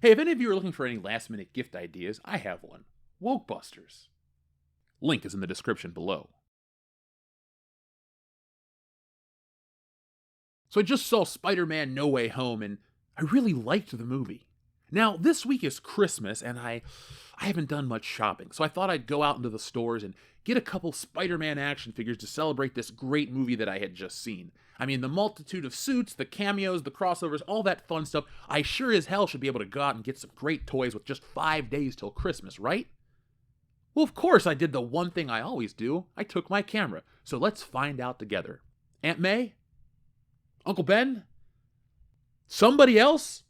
Hey, if any of you are looking for any last-minute gift ideas, I have one. Wokebusters. Link is in the description below. So I just saw Spider-Man No Way Home, and I really liked the movie. Now, this week is Christmas, and I haven't done much shopping, so I thought I'd go out into the stores and get a couple Spider-Man action figures to celebrate this great movie that I had just seen. I mean, the multitude of suits, the cameos, the crossovers, all that fun stuff, I sure as hell should be able to go out and get some great toys with just 5 days till Christmas, right? Well, of course I did the one thing I always do. I took my camera, so let's find out together. Aunt May? Uncle Ben? Somebody else?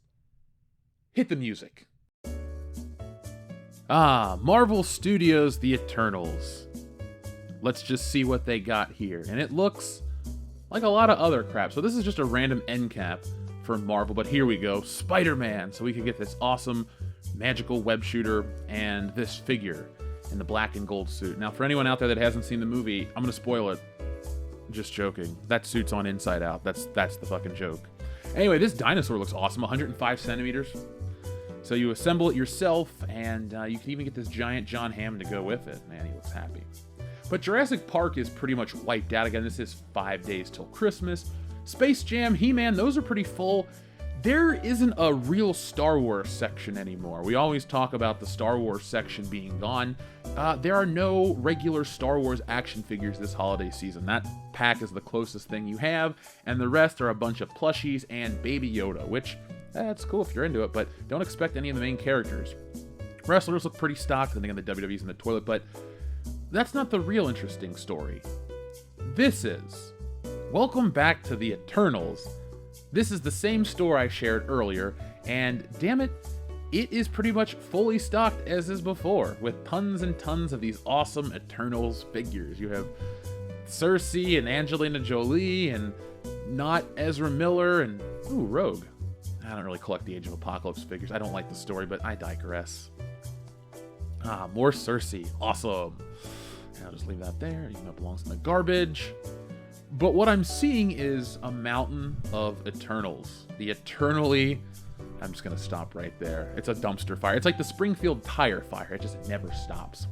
Hit the music. Marvel Studios' The Eternals. Let's just see what they got here. And it looks like a lot of other crap. So this is just a random end cap for Marvel, but here we go. Spider-Man. So we could get this awesome magical web shooter and this figure in the black and gold suit. Now, for anyone out there that hasn't seen the movie, I'm going to spoil it. Just joking. That suit's on Inside Out. That's the fucking joke. Anyway, this dinosaur looks awesome. 105 centimeters. So you assemble it yourself, and you can even get this giant John Hammond to go with it. Man, he looks happy. But Jurassic Park is pretty much wiped out. Again, this is 5 days till Christmas. Space Jam, He-Man, those are pretty full. There isn't a real Star Wars section anymore. We always talk about the Star Wars section being gone. There are no regular Star Wars action figures this holiday season. That pack is the closest thing you have, and the rest are a bunch of plushies and Baby Yoda, which, that's cool if you're into it, but don't expect any of the main characters. Wrestlers look pretty stock, then again the WWE's in the toilet, but that's not the real interesting story. This is. Welcome back to the Eternals. This is the same store I shared earlier, and damn it, it is pretty much fully stocked as is before, with tons and tons of these awesome Eternals figures. You have Cersei and Angelina Jolie, and not Ezra Miller, and ooh, Rogue. I don't really collect the Age of Apocalypse figures. I don't like the story, but I digress. More Cersei. Awesome. And I'll just leave that there, even though it belongs in the garbage. But what I'm seeing is a mountain of Eternals. The eternally... I'm just going to stop right there. It's a dumpster fire. It's like the Springfield tire fire. It just never stops.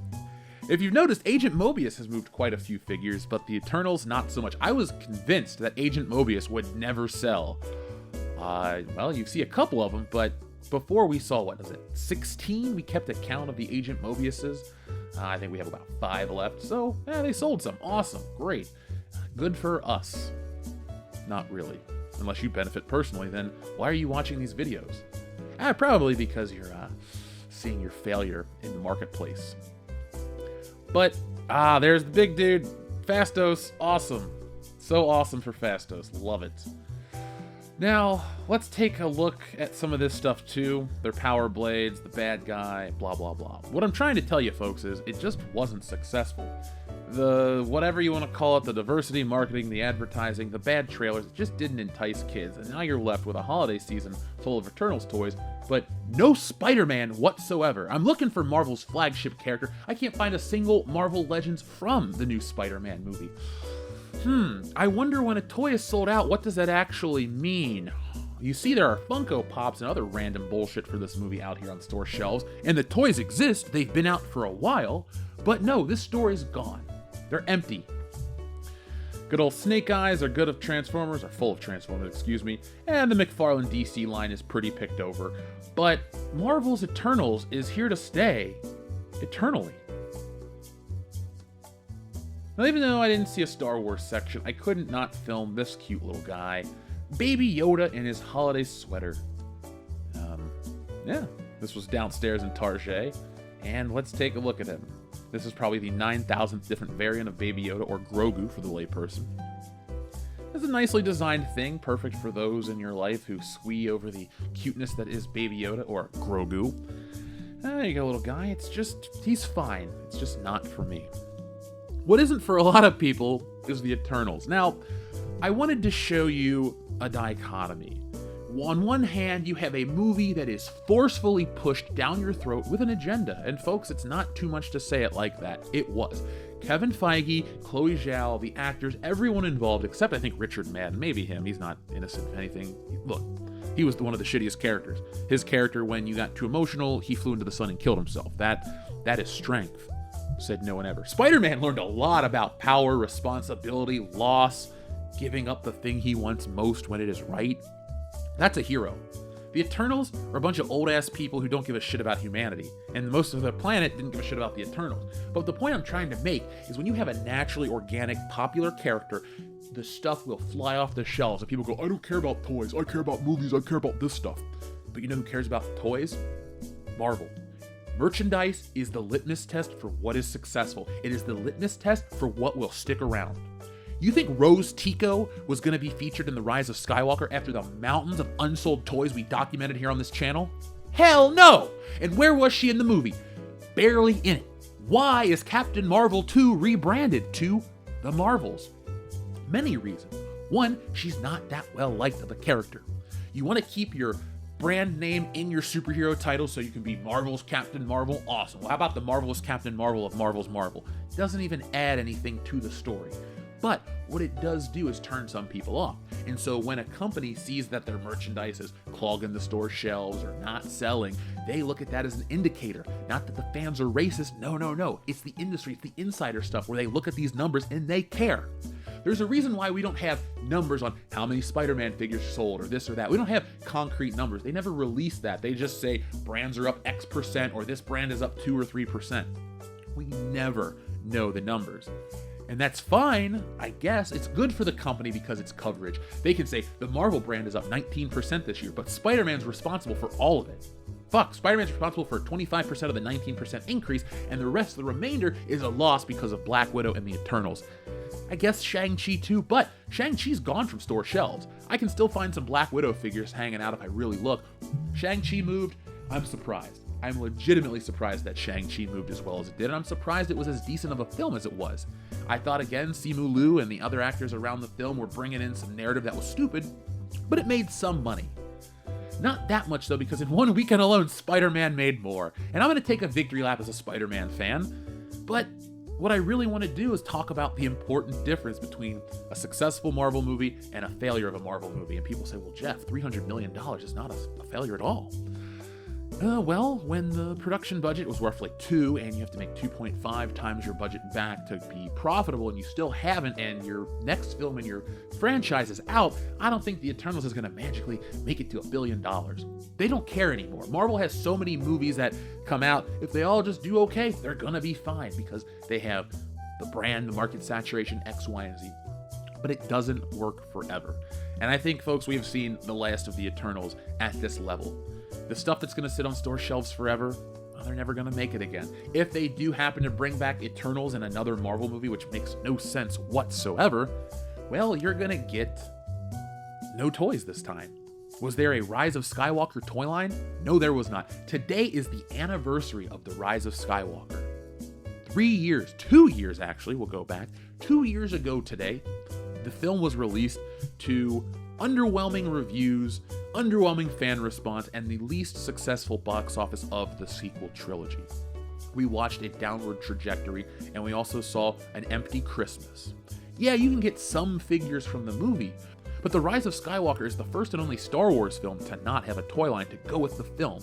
If you've noticed, Agent Mobius has moved quite a few figures, but the Eternals not so much. I was convinced that Agent Mobius would never sell. Well, you see a couple of them, but before we saw, what is it, 16? We kept a count of the Agent Mobiuses. I think we have about 5 left, so yeah, they sold some. Awesome, great. Good for us. Not really. Unless you benefit personally, then why are you watching these videos? Probably because you're seeing your failure in the marketplace. But, there's the big dude. Phastos, awesome. So awesome for Phastos, love it. Now, let's take a look at some of this stuff too. Their power blades, the bad guy, blah, blah, blah. What I'm trying to tell you folks is, it just wasn't successful. The, whatever you want to call it, the diversity marketing, the advertising, the bad trailers, it just didn't entice kids. And now you're left with a holiday season full of Eternals toys, but no Spider-Man whatsoever. I'm looking for Marvel's flagship character. I can't find a single Marvel Legends from the new Spider-Man movie. I wonder when a toy is sold out, what does that actually mean? You see, there are Funko Pops and other random bullshit for this movie out here on store shelves, and the toys exist, they've been out for a while, but no, this store is gone. They're empty. Good old Snake Eyes are good of Transformers, or full of Transformers, excuse me, and the McFarlane DC line is pretty picked over, but Marvel's Eternals is here to stay eternally. Now, even though I didn't see a Star Wars section, I couldn't not film this cute little guy. Baby Yoda in his holiday sweater. Yeah, this was downstairs in Target, and let's take a look at him. This is probably the 9,000th different variant of Baby Yoda, or Grogu for the layperson. It's a nicely designed thing, perfect for those in your life who squee over the cuteness that is Baby Yoda, or Grogu. There you go, little guy. It's just, he's fine. It's just not for me. What isn't for a lot of people is the Eternals. Now, I wanted to show you a dichotomy. On one hand, you have a movie that is forcefully pushed down your throat with an agenda. And folks, it's not too much to say it like that. It was. Kevin Feige, Chloe Zhao, the actors, everyone involved, except I think Richard Madden, maybe him. He's not innocent of anything. Look, He was one of the shittiest characters. His character, when you got too emotional, he flew into the sun and killed himself. That is strength, said no one ever. Spider-Man learned a lot about power, responsibility, loss, giving up the thing he wants most when it is right. That's a hero. The Eternals are a bunch of old-ass people who don't give a shit about humanity, and most of the planet didn't give a shit about the Eternals. But the point I'm trying to make is when you have a naturally organic, popular character, the stuff will fly off the shelves, and people go, I don't care about toys, I care about movies, I care about this stuff. But you know who cares about the toys? Marvel. Merchandise is the litmus test for what is successful. It is the litmus test for what will stick around. You think Rose Tico was going to be featured in The Rise of Skywalker after the mountains of unsold toys we documented here on this channel? Hell no! And where was she in the movie? Barely in it. Why is Captain Marvel 2 rebranded to The Marvels? Many reasons. One, she's not that well liked of a character. You want to keep your brand name in your superhero title so you can be Marvel's Captain Marvel? Awesome. Well, how about the Marvelous Captain Marvel of Marvel's Marvel? Doesn't even add anything to the story. But what it does do is turn some people off. And so when a company sees that their merchandise is clogging the store shelves or not selling, they look at that as an indicator. Not that the fans are racist. No. It's the industry, it's the insider stuff where they look at these numbers and they care. There's a reason why we don't have numbers on how many Spider-Man figures sold or this or that. We don't have concrete numbers. They never release that. They just say brands are up X% or this brand is up 2 or 3%. We never know the numbers. And that's fine, I guess. It's good for the company because it's coverage. They can say the Marvel brand is up 19% this year, but Spider-Man's responsible for all of it. Fuck, Spider-Man's responsible for 25% of the 19% increase, and the rest of the remainder is a loss because of Black Widow and the Eternals. I guess Shang-Chi too, but Shang-Chi's gone from store shelves. I can still find some Black Widow figures hanging out if I really look. Shang-Chi moved, I'm surprised. I'm legitimately surprised that Shang-Chi moved as well as it did, and I'm surprised it was as decent of a film as it was. I thought, again, Simu Liu and the other actors around the film were bringing in some narrative that was stupid, but it made some money. Not that much, though, because in one weekend alone, Spider-Man made more. And I'm going to take a victory lap as a Spider-Man fan, but what I really want to do is talk about the important difference between a successful Marvel movie and a failure of a Marvel movie. And people say, well, Jeff, $300 million is not a failure at all. Well, when the production budget was roughly 2 and you have to make 2.5 times your budget back to be profitable and you still haven't and your next film in your franchise is out, I don't think The Eternals is going to magically make it to $1 billion. They don't care anymore. Marvel has so many movies that come out. If they all just do okay, they're going to be fine because they have the brand, the market saturation, X, Y, and Z. But it doesn't work forever. And I think, folks, we have seen the last of The Eternals at this level. The stuff that's going to sit on store shelves forever, they're never going to make it again. If they do happen to bring back Eternals in another Marvel movie, which makes no sense whatsoever, well, you're going to get no toys this time. Was there a Rise of Skywalker toy line? No, there was not. Today is the anniversary of the Rise of Skywalker. 2 years actually, we'll go back. 2 years ago today, the film was released to underwhelming reviews, underwhelming fan response, and the least successful box office of the sequel trilogy. We watched a downward trajectory, and we also saw an empty Christmas. Yeah, you can get some figures from the movie, but The Rise of Skywalker is the first and only Star Wars film to not have a toy line to go with the film.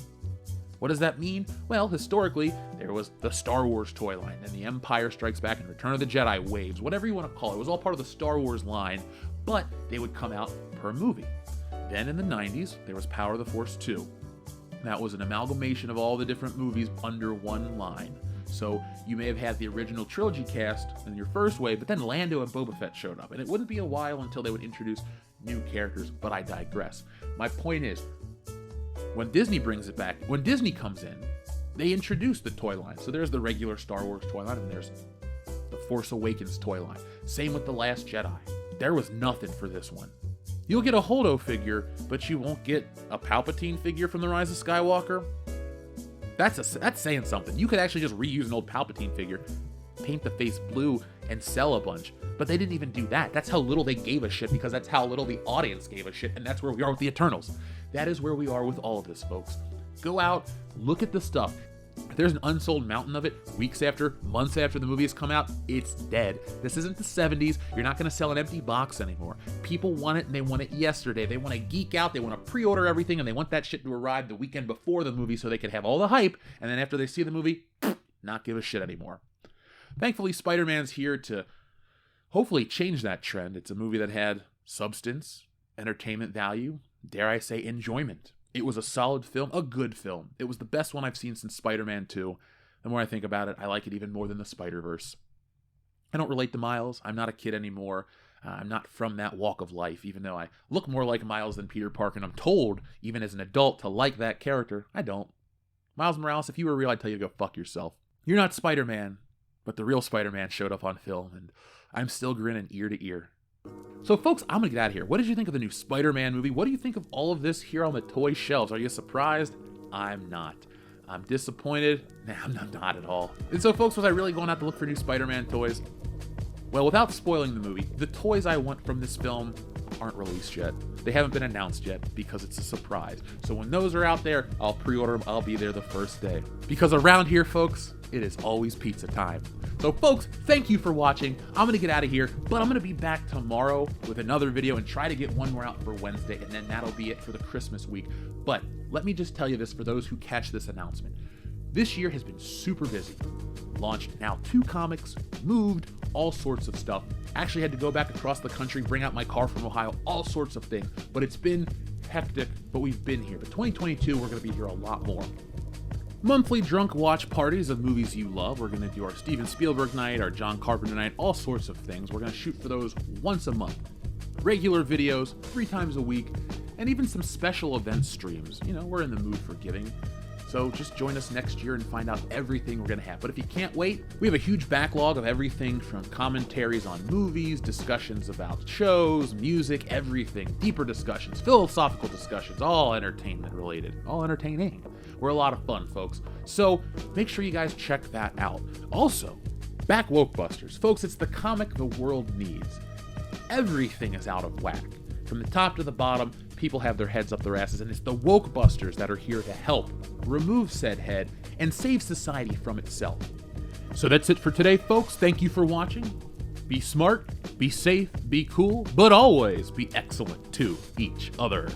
What does that mean? Well, historically, there was the Star Wars toy line, and the Empire Strikes Back and Return of the Jedi waves, whatever you want to call it. It was all part of the Star Wars line, but they would come out per movie. Then in the 90s, there was Power of the Force 2. That was an amalgamation of all the different movies under one line. So you may have had the original trilogy cast in your first wave, but then Lando and Boba Fett showed up, and it wouldn't be a while until they would introduce new characters, but I digress. My point is, when Disney brings it back, when Disney comes in, they introduce the toy line. So there's the regular Star Wars toy line, and there's the Force Awakens toy line. Same with The Last Jedi. There was nothing for this one. You'll get a Holdo figure, but you won't get a Palpatine figure from The Rise of Skywalker. That's saying something. You could actually just reuse an old Palpatine figure, paint the face blue, and sell a bunch. But they didn't even do that. That's how little they gave a shit, because that's how little the audience gave a shit, and that's where we are with the Eternals. That is where we are with all of this, folks. Go out, look at the stuff. If there's an unsold mountain of it weeks after, months after the movie has come out, it's dead. This isn't the 70s. You're not going to sell an empty box anymore. People want it and they want it yesterday. They want to geek out. They want to pre-order everything and they want that shit to arrive the weekend before the movie so they can have all the hype. And then after they see the movie, not give a shit anymore. Thankfully, Spider-Man's here to hopefully change that trend. It's a movie that had substance, entertainment value, dare I say enjoyment. It was a solid film, a good film. It was the best one I've seen since Spider-Man 2. The more I think about it, I like it even more than the Spider-Verse. I don't relate to Miles. I'm not a kid anymore. I'm not from that walk of life, even though I look more like Miles than Peter Parker, and I'm told, even as an adult, to like that character. I don't. Miles Morales, if you were real, I'd tell you to go fuck yourself. You're not Spider-Man, but the real Spider-Man showed up on film, and I'm still grinning ear to ear. So folks, I'm gonna get out of here. What did you think of the new Spider-Man movie? What do you think of all of this here on the toy shelves? Are you surprised? I'm not. I'm disappointed? Nah, I'm not at all. And so folks, was I really going out to look for new Spider-Man toys? Well, without spoiling the movie, the toys I want from this film aren't released yet. They haven't been announced yet because it's a surprise. So when those are out there, I'll pre-order them. I'll be there the first day. Because around here, folks, it is always pizza time. So folks, thank you for watching. I'm gonna get out of here, but I'm gonna be back tomorrow with another video and try to get one more out for Wednesday, and then that'll be it for the Christmas week. But let me just tell you this for those who catch this announcement. This year has been super busy. Launched now 2 comics, moved, all sorts of stuff. Actually had to go back across the country, bring out my car from Ohio, all sorts of things. But it's been hectic, but we've been here. But 2022, we're gonna be here a lot more. Monthly drunk watch parties of movies you love. We're going to do our Steven Spielberg night, our John Carpenter night, all sorts of things. We're going to shoot for those once a month. Regular videos, 3 times a week, and even some special event streams. You know, we're in the mood for giving. So just join us next year and find out everything we're going to have. But if you can't wait, we have a huge backlog of everything from commentaries on movies, discussions about shows, music, everything. Deeper discussions, philosophical discussions, all entertainment related, all entertaining. We're a lot of fun, folks. So make sure you guys check that out. Also, back Wokebusters. Folks, it's the comic the world needs. Everything is out of whack. From the top to the bottom, people have their heads up their asses, and it's the Wokebusters that are here to help remove said head and save society from itself. So that's it for today, folks. Thank you for watching. Be smart, be safe, be cool, but always be excellent to each other.